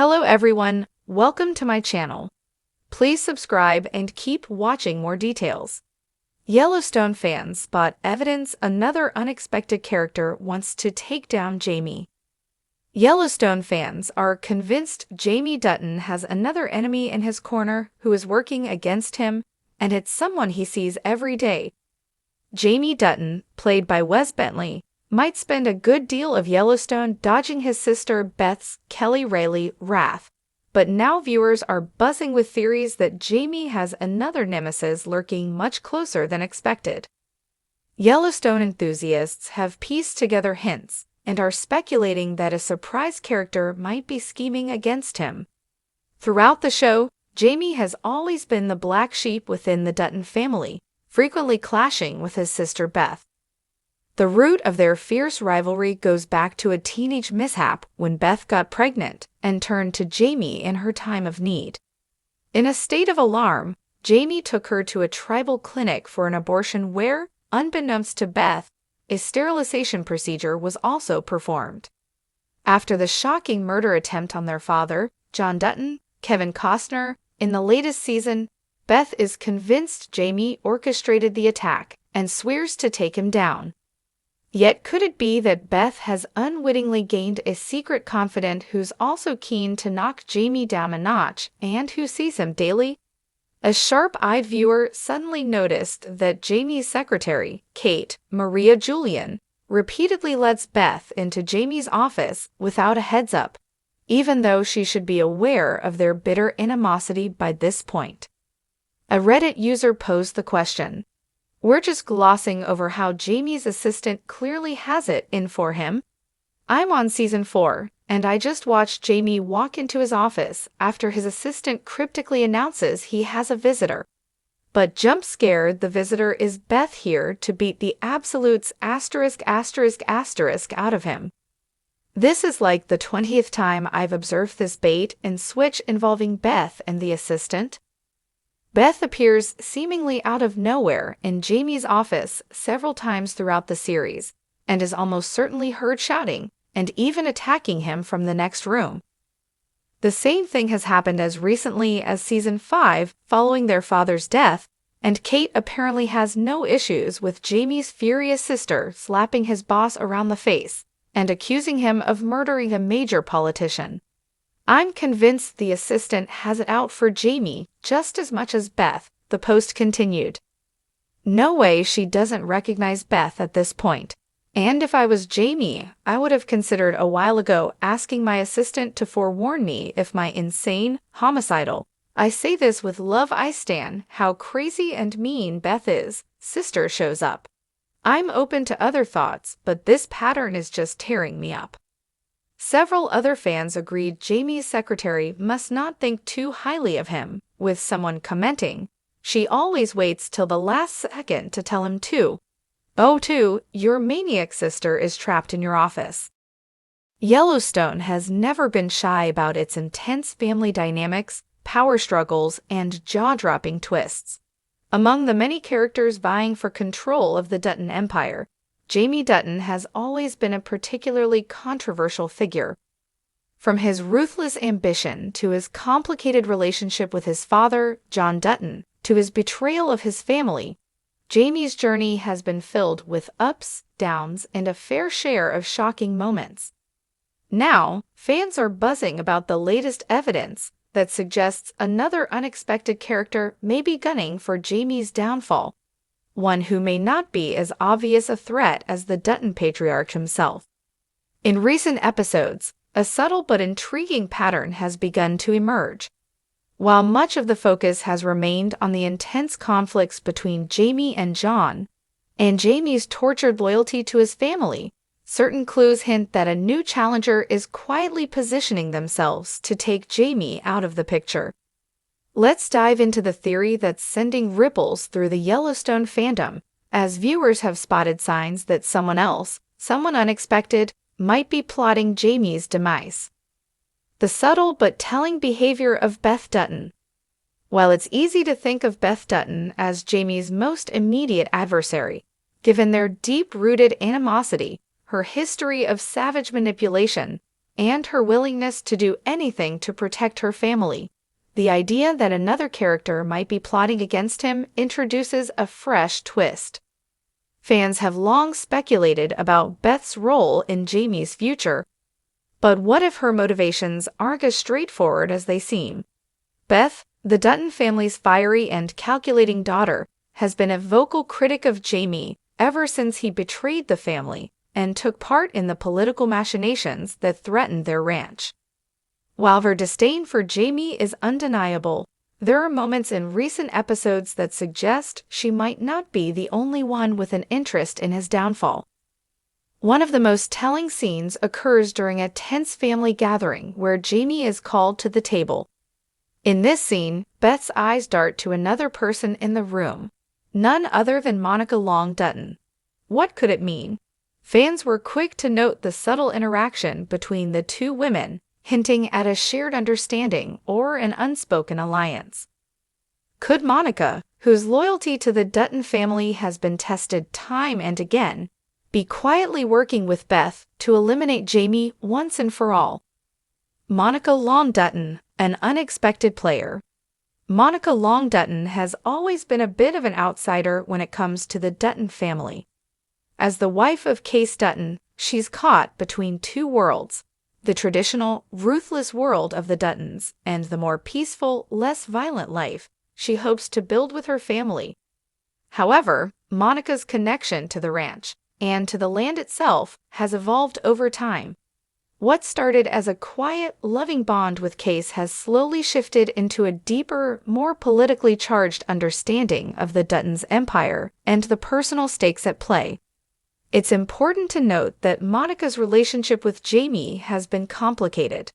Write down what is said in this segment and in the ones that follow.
Hello everyone, welcome to my channel. Please subscribe and keep watching more details. Yellowstone fans spot evidence another unexpected character wants to take down Jamie. Yellowstone fans are convinced Jamie Dutton has another enemy in his corner who is working against him, and it's someone he sees every day. Jamie Dutton, played by Wes Bentley, might spend a good deal of Yellowstone dodging his sister Beth's Kelly Rayleigh wrath, but now viewers are buzzing with theories that Jamie has another nemesis lurking much closer than expected. Yellowstone enthusiasts have pieced together hints and are speculating that a surprise character might be scheming against him. Throughout the show, Jamie has always been the black sheep within the Dutton family, frequently clashing with his sister Beth. The root of their fierce rivalry goes back to a teenage mishap when Beth got pregnant and turned to Jamie in her time of need. In a state of alarm, Jamie took her to a tribal clinic for an abortion where, unbeknownst to Beth, a sterilization procedure was also performed. After the shocking murder attempt on their father, John Dutton, Kevin Costner, in the latest season, Beth is convinced Jamie orchestrated the attack and swears to take him down. Yet could it be that Beth has unwittingly gained a secret confidant who's also keen to knock Jamie down a notch and who sees him daily? A sharp-eyed viewer suddenly noticed that Jamie's secretary, Kate Maria Julian, repeatedly lets Beth into Jamie's office without a heads-up, even though she should be aware of their bitter animosity by this point. A Reddit user posed the question, "We're just glossing over how Jamie's assistant clearly has it in for him. I'm on season 4, and I just watched Jamie walk into his office after his assistant cryptically announces he has a visitor. But jump scared, the visitor is Beth here to beat the absolutes **** out of him." This is like the 20th time I've observed this bait and switch involving Beth and the assistant. Beth appears seemingly out of nowhere in Jamie's office several times throughout the series, and is almost certainly heard shouting and even attacking him from the next room. The same thing has happened as recently as season 5 following their father's death, and Kate apparently has no issues with Jamie's furious sister slapping his boss around the face and accusing him of murdering a major politician. I'm convinced the assistant has it out for Jamie just as much as Beth, the post continued. No way she doesn't recognize Beth at this point. And if I was Jamie, I would have considered a while ago asking my assistant to forewarn me if my insane, homicidal, I say this with love I stan, how crazy and mean Beth is, sister shows up. I'm open to other thoughts, but this pattern is just tearing me up. Several other fans agreed Jamie's secretary must not think too highly of him, with someone commenting, "She always waits till the last second to tell him too. Oh, too, your maniac sister is trapped in your office." Yellowstone has never been shy about its intense family dynamics, power struggles, and jaw-dropping twists. Among the many characters vying for control of the Dutton Empire, Jamie Dutton has always been a particularly controversial figure. From his ruthless ambition to his complicated relationship with his father, John Dutton, to his betrayal of his family, Jamie's journey has been filled with ups, downs, and a fair share of shocking moments. Now, fans are buzzing about the latest evidence that suggests another unexpected character may be gunning for Jamie's downfall, one who may not be as obvious a threat as the Dutton patriarch himself. In recent episodes, a subtle but intriguing pattern has begun to emerge. While much of the focus has remained on the intense conflicts between Jamie and John, and Jamie's tortured loyalty to his family, certain clues hint that a new challenger is quietly positioning themselves to take Jamie out of the picture. Let's dive into the theory that's sending ripples through the Yellowstone fandom, as viewers have spotted signs that someone else, someone unexpected, might be plotting Jamie's demise. The subtle but telling behavior of Beth Dutton. While it's easy to think of Beth Dutton as Jamie's most immediate adversary, given their deep-rooted animosity, her history of savage manipulation, and her willingness to do anything to protect her family. The idea that another character might be plotting against him introduces a fresh twist. Fans have long speculated about Beth's role in Jamie's future, but what if her motivations aren't as straightforward as they seem? Beth, the Dutton family's fiery and calculating daughter, has been a vocal critic of Jamie ever since he betrayed the family and took part in the political machinations that threatened their ranch. While her disdain for Jamie is undeniable, there are moments in recent episodes that suggest she might not be the only one with an interest in his downfall. One of the most telling scenes occurs during a tense family gathering where Jamie is called to the table. In this scene, Beth's eyes dart to another person in the room, none other than Monica Long Dutton. What could it mean? Fans were quick to note the subtle interaction between the two women, hinting at a shared understanding or an unspoken alliance. Could Monica, whose loyalty to the Dutton family has been tested time and again, be quietly working with Beth to eliminate Jamie once and for all? Monica Long Dutton, an unexpected player. Monica Long Dutton has always been a bit of an outsider when it comes to the Dutton family. As the wife of Case Dutton, she's caught between two worlds: the traditional, ruthless world of the Duttons and the more peaceful, less violent life she hopes to build with her family. However, Monica's connection to the ranch and to the land itself has evolved over time. What started as a quiet, loving bond with Case has slowly shifted into a deeper, more politically charged understanding of the Duttons' empire and the personal stakes at play. It's important to note that Monica's relationship with Jamie has been complicated.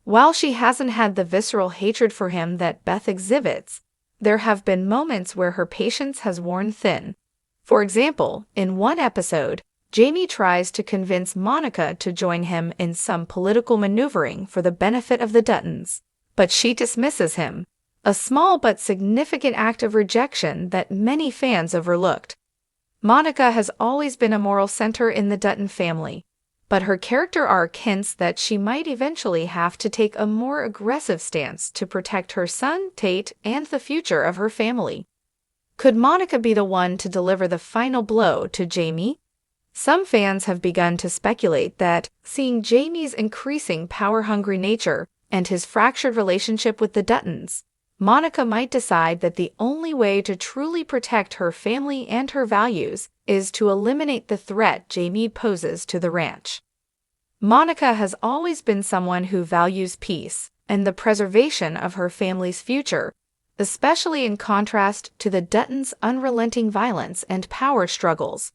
While she hasn't had the visceral hatred for him that Beth exhibits, there have been moments where her patience has worn thin. For example, in one episode, Jamie tries to convince Monica to join him in some political maneuvering for the benefit of the Duttons, but she dismisses him, a small but significant act of rejection that many fans overlooked. Monica has always been a moral center in the Dutton family, but her character arc hints that she might eventually have to take a more aggressive stance to protect her son, Tate, and the future of her family. Could Monica be the one to deliver the final blow to Jamie? Some fans have begun to speculate that, seeing Jamie's increasing power-hungry nature and his fractured relationship with the Duttons, Monica might decide that the only way to truly protect her family and her values is to eliminate the threat Jamie poses to the ranch. Monica has always been someone who values peace and the preservation of her family's future, especially in contrast to the Duttons' unrelenting violence and power struggles.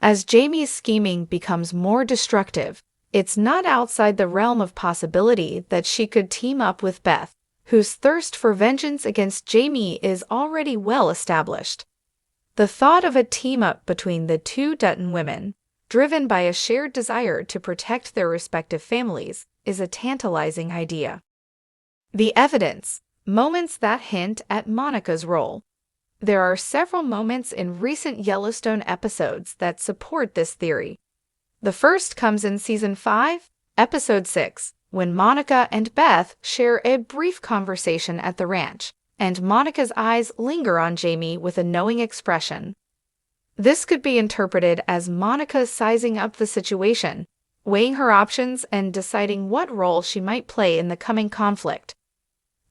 As Jamie's scheming becomes more destructive, it's not outside the realm of possibility that she could team up with Beth, whose thirst for vengeance against Jamie is already well established. The thought of a team-up between the two Dutton women, driven by a shared desire to protect their respective families, is a tantalizing idea. The evidence: moments that hint at Monica's role. There are several moments in recent Yellowstone episodes that support this theory. The first comes in Season 5, Episode 6, when Monica and Beth share a brief conversation at the ranch, and Monica's eyes linger on Jamie with a knowing expression. This could be interpreted as Monica sizing up the situation, weighing her options and deciding what role she might play in the coming conflict.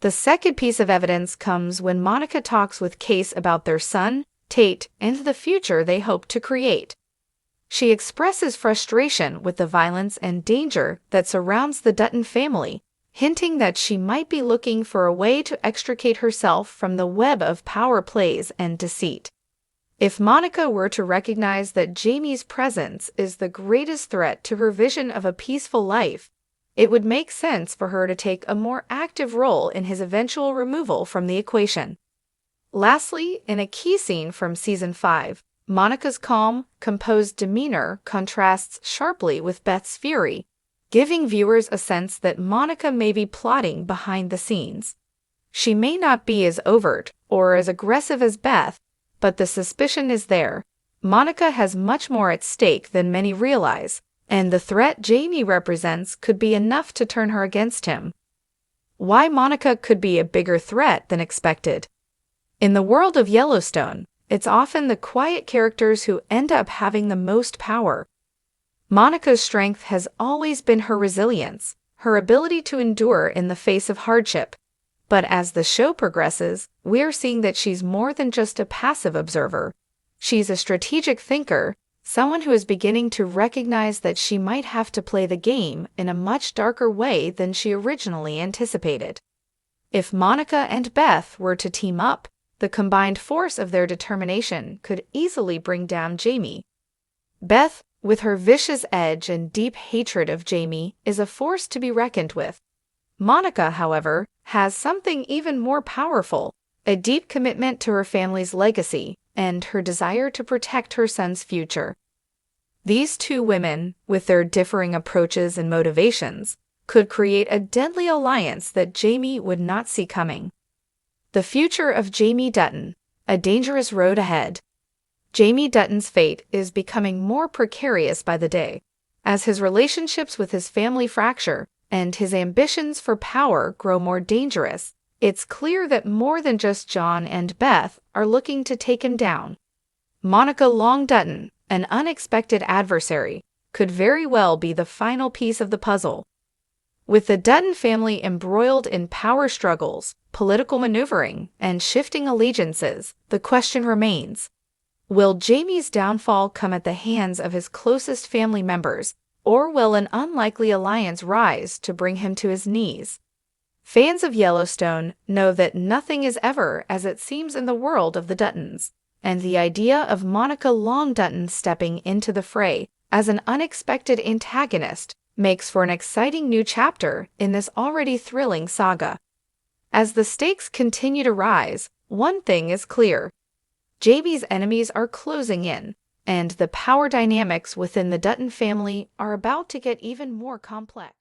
The second piece of evidence comes when Monica talks with Case about their son, Tate, and the future they hope to create. She expresses frustration with the violence and danger that surrounds the Dutton family, hinting that she might be looking for a way to extricate herself from the web of power plays and deceit. If Monica were to recognize that Jamie's presence is the greatest threat to her vision of a peaceful life, it would make sense for her to take a more active role in his eventual removal from the equation. Lastly, in a key scene from Season 5, Monica's calm, composed demeanor contrasts sharply with Beth's fury, giving viewers a sense that Monica may be plotting behind the scenes. She may not be as overt or as aggressive as Beth, but the suspicion is there. Monica has much more at stake than many realize, and the threat Jamie represents could be enough to turn her against him. Why Monica could be a bigger threat than expected. In the world of Yellowstone, it's often the quiet characters who end up having the most power. Monica's strength has always been her resilience, her ability to endure in the face of hardship. But as the show progresses, we're seeing that she's more than just a passive observer. She's a strategic thinker, someone who is beginning to recognize that she might have to play the game in a much darker way than she originally anticipated. If Monica and Beth were to team up, the combined force of their determination could easily bring down Jamie. Beth, with her vicious edge and deep hatred of Jamie, is a force to be reckoned with. Monica, however, has something even more powerful, a deep commitment to her family's legacy and her desire to protect her son's future. These two women, with their differing approaches and motivations, could create a deadly alliance that Jamie would not see coming. The future of Jamie Dutton, a dangerous road ahead. Jamie Dutton's fate is becoming more precarious by the day, as his relationships with his family fracture and his ambitions for power grow more dangerous. It's clear that more than just John and Beth are looking to take him down. Monica Long Dutton, an unexpected adversary, could very well be the final piece of the puzzle. With the Dutton family embroiled in power struggles, political maneuvering, and shifting allegiances, the question remains: will Jamie's downfall come at the hands of his closest family members, or will an unlikely alliance rise to bring him to his knees? Fans of Yellowstone know that nothing is ever as it seems in the world of the Duttons, and the idea of Monica Long Dutton stepping into the fray as an unexpected antagonist makes for an exciting new chapter in this already thrilling saga. As the stakes continue to rise, one thing is clear: Jamie's enemies are closing in, and the power dynamics within the Dutton family are about to get even more complex.